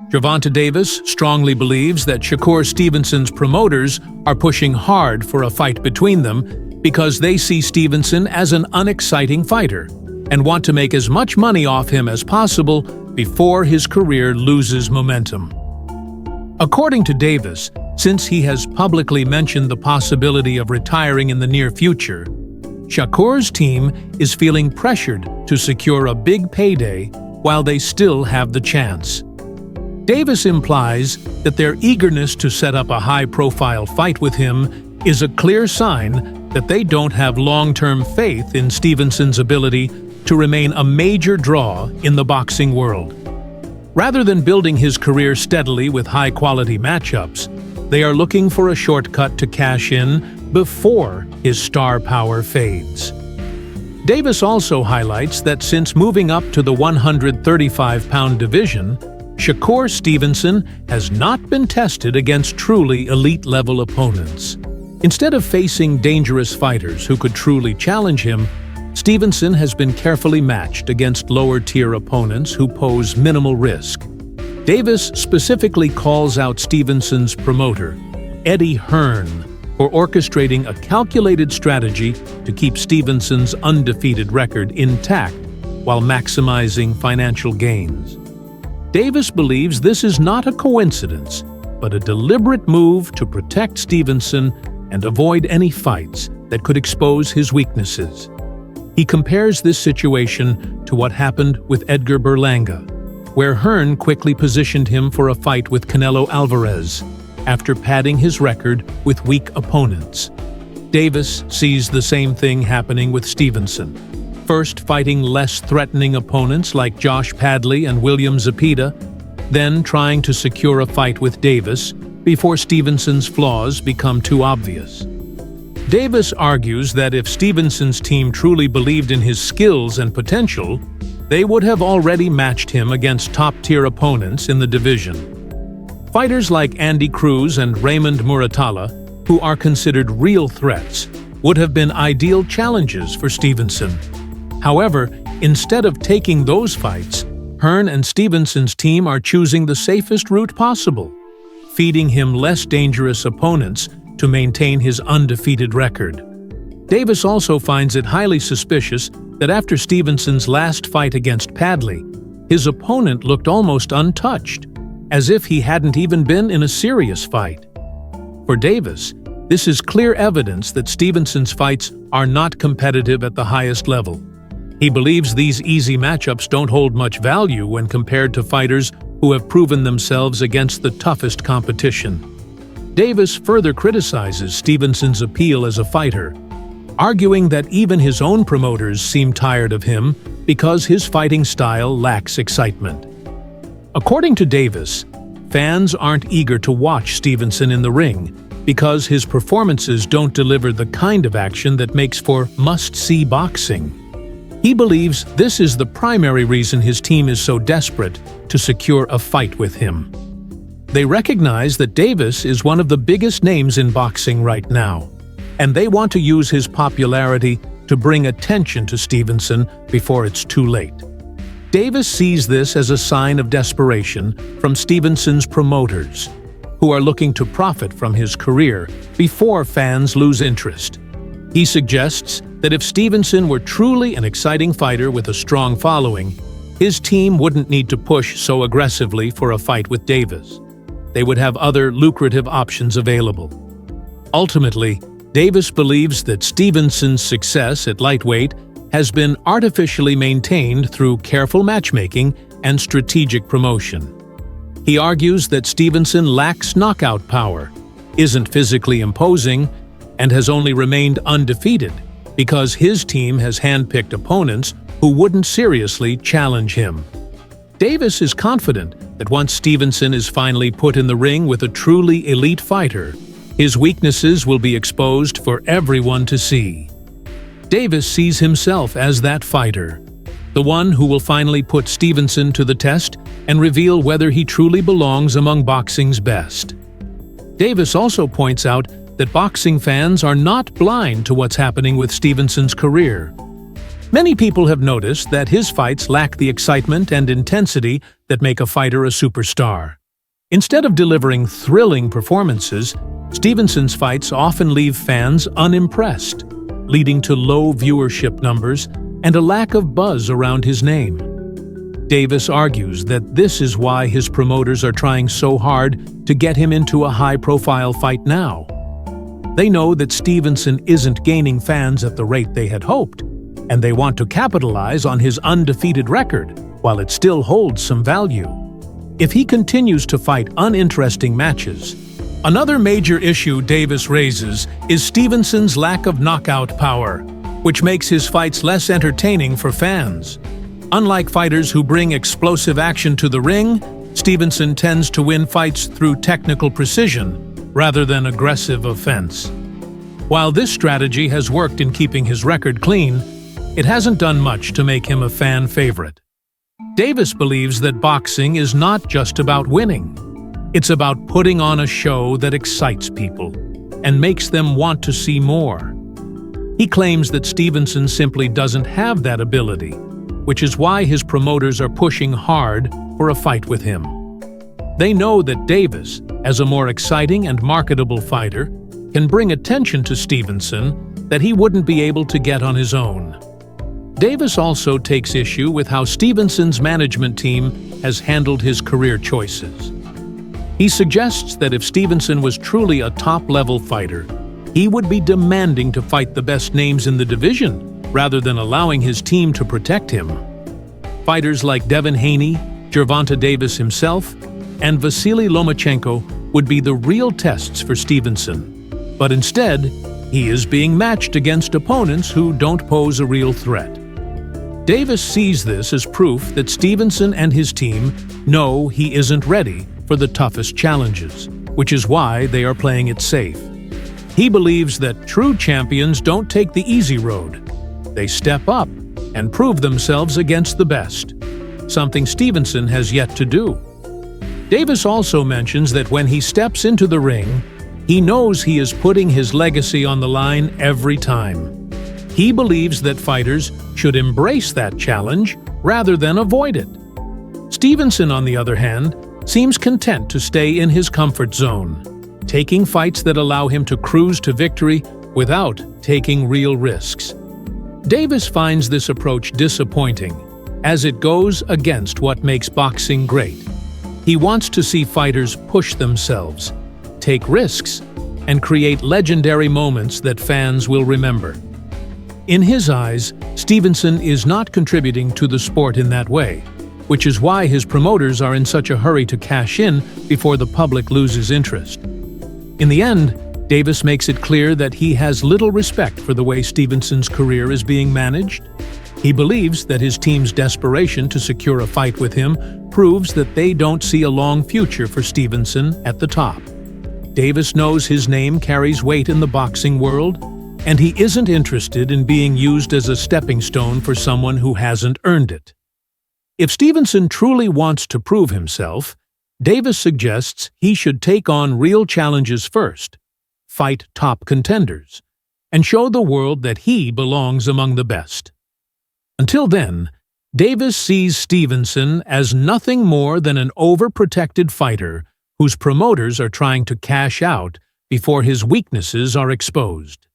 Gervonta Davis strongly believes that Shakur Stevenson's promoters are pushing hard for a fight between them because they see Stevenson as an unexciting fighter and want to make as much money off him as possible before his career loses momentum. According to Davis, since he has publicly mentioned the possibility of retiring in the near future, Shakur's team is feeling pressured to secure a big payday while they still have the chance. Davis implies that their eagerness to set up a high-profile fight with him is a clear sign that they don't have long-term faith in Stevenson's ability to remain a major draw in the boxing world. Rather than building his career steadily with high-quality matchups, they are looking for a shortcut to cash in before his star power fades. Davis also highlights that since moving up to the 135-pound division, Shakur Stevenson has not been tested against truly elite-level opponents. Instead of facing dangerous fighters who could truly challenge him, Stevenson has been carefully matched against lower-tier opponents who pose minimal risk. Davis specifically calls out Stevenson's promoter, Eddie Hearn, for orchestrating a calculated strategy to keep Stevenson's undefeated record intact while maximizing financial gains. Davis believes this is not a coincidence, but a deliberate move to protect Stevenson and avoid any fights that could expose his weaknesses. He compares this situation to what happened with Edgar Berlanga, where Hearn quickly positioned him for a fight with Canelo Alvarez after padding his record with weak opponents. Davis sees the same thing happening with Stevenson, first fighting less threatening opponents like Josh Padley and William Zepeda, then trying to secure a fight with Davis before Stevenson's flaws become too obvious. Davis argues that if Stevenson's team truly believed in his skills and potential, they would have already matched him against top-tier opponents in the division. Fighters like Andy Cruz and Raymond Muratalla, who are considered real threats, would have been ideal challenges for Stevenson. However, instead of taking those fights, Hearn and Stevenson's team are choosing the safest route possible, feeding him less dangerous opponents to maintain his undefeated record. Davis also finds it highly suspicious that after Stevenson's last fight against Padley, his opponent looked almost untouched, as if he hadn't even been in a serious fight. For Davis, this is clear evidence that Stevenson's fights are not competitive at the highest level. He believes these easy matchups don't hold much value when compared to fighters who have proven themselves against the toughest competition. Davis further criticizes Stevenson's appeal as a fighter, arguing that even his own promoters seem tired of him because his fighting style lacks excitement. According to Davis, fans aren't eager to watch Stevenson in the ring because his performances don't deliver the kind of action that makes for must-see boxing. He believes this is the primary reason his team is so desperate to secure a fight with him. They recognize that Davis is one of the biggest names in boxing right now, and they want to use his popularity to bring attention to Stevenson before it's too late. Davis sees this as a sign of desperation from Stevenson's promoters, who are looking to profit from his career before fans lose interest. He suggests that if Stevenson were truly an exciting fighter with a strong following, his team wouldn't need to push so aggressively for a fight with Davis. They would have other lucrative options available. Ultimately, Davis believes that Stevenson's success at lightweight has been artificially maintained through careful matchmaking and strategic promotion. He argues that Stevenson lacks knockout power, isn't physically imposing, and has only remained undefeated because his team has handpicked opponents who wouldn't seriously challenge him. Davis is confident that once Stevenson is finally put in the ring with a truly elite fighter, his weaknesses will be exposed for everyone to see. Davis sees himself as that fighter, the one who will finally put Stevenson to the test and reveal whether he truly belongs among boxing's best. Davis also points out that boxing fans are not blind to what's happening with Stevenson's career. Many people have noticed that his fights lack the excitement and intensity that make a fighter a superstar. Instead of delivering thrilling performances, Stevenson's fights often leave fans unimpressed, leading to low viewership numbers and a lack of buzz around his name. Davis argues that this is why his promoters are trying so hard to get him into a high-profile fight now. They know that Stevenson isn't gaining fans at the rate they had hoped, and they want to capitalize on his undefeated record while it still holds some value. If he continues to fight uninteresting matches, another major issue Davis raises is Stevenson's lack of knockout power, which makes his fights less entertaining for fans. Unlike fighters who bring explosive action to the ring, Stevenson tends to win fights through technical precision rather than aggressive offense. While this strategy has worked in keeping his record clean, it hasn't done much to make him a fan favorite. Davis believes that boxing is not just about winning. It's about putting on a show that excites people and makes them want to see more. He claims that Stevenson simply doesn't have that ability, which is why his promoters are pushing hard for a fight with him. They know that Davis, as a more exciting and marketable fighter, can bring attention to Stevenson that he wouldn't be able to get on his own. Davis also takes issue with how Stevenson's management team has handled his career choices. He suggests that if Stevenson was truly a top-level fighter, he would be demanding to fight the best names in the division rather than allowing his team to protect him. Fighters like Devin Haney, Gervonta Davis himself, and Vasily Lomachenko would be the real tests for Stevenson. But instead, he is being matched against opponents who don't pose a real threat. Davis sees this as proof that Stevenson and his team know he isn't ready for the toughest challenges, which is why they are playing it safe. He believes that true champions don't take the easy road. They step up and prove themselves against the best, something Stevenson has yet to do. Davis also mentions that when he steps into the ring, he knows he is putting his legacy on the line every time. He believes that fighters should embrace that challenge rather than avoid it. Stevenson, on the other hand, seems content to stay in his comfort zone, taking fights that allow him to cruise to victory without taking real risks. Davis finds this approach disappointing, as it goes against what makes boxing great. He wants to see fighters push themselves, take risks, and create legendary moments that fans will remember. In his eyes, Stevenson is not contributing to the sport in that way, which is why his promoters are in such a hurry to cash in before the public loses interest. In the end, Davis makes it clear that he has little respect for the way Stevenson's career is being managed. He believes that his team's desperation to secure a fight with him proves that they don't see a long future for Stevenson at the top. Davis knows his name carries weight in the boxing world, and he isn't interested in being used as a stepping stone for someone who hasn't earned it. If Stevenson truly wants to prove himself, Davis suggests he should take on real challenges first, fight top contenders, and show the world that he belongs among the best. Until then, Davis sees Stevenson as nothing more than an overprotected fighter whose promoters are trying to cash out before his weaknesses are exposed.